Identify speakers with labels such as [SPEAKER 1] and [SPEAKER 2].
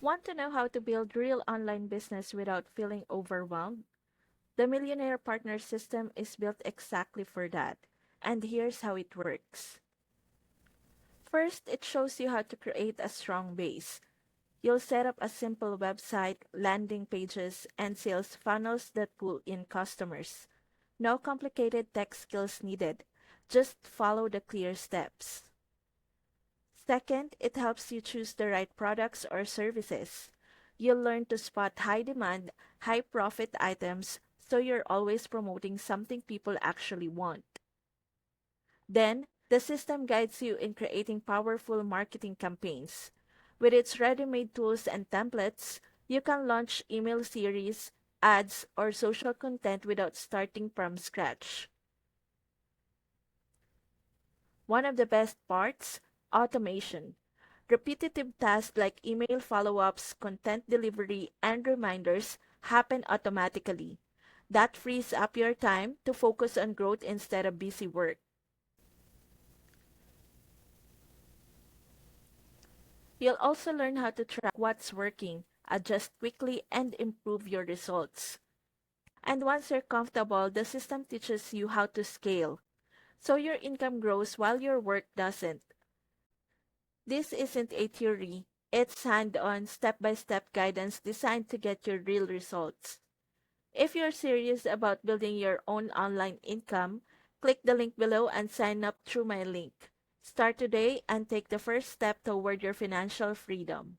[SPEAKER 1] Want to know how to build real online business without feeling overwhelmed? The Millionaire Partner System is built exactly for that. And here's how it works. First, it shows you how to create a strong base. You'll set up a simple website, landing pages, and sales funnels that pull in customers. No complicated tech skills needed. Just follow the clear steps. Second, it helps you choose the right products or services. You'll learn to spot high demand, high profit items so you're always promoting something people actually want. Then, the system guides you in creating powerful marketing campaigns. With its ready-made tools and templates, you can launch email series, ads, or social content without starting from scratch. One of the best parts, automation. Repetitive tasks like email follow-ups, content delivery, and reminders happen automatically. That frees up your time to focus on growth instead of busy work. You'll also learn how to track what's working, adjust quickly, and improve your results. And once you're comfortable, the system teaches you how to scale. So your income grows while your work doesn't. This isn't a theory, it's hand on, step by step guidance designed to get you real results. If you're serious about building your own online income, click the link below and sign up through my link. Start today and take the first step toward your financial freedom.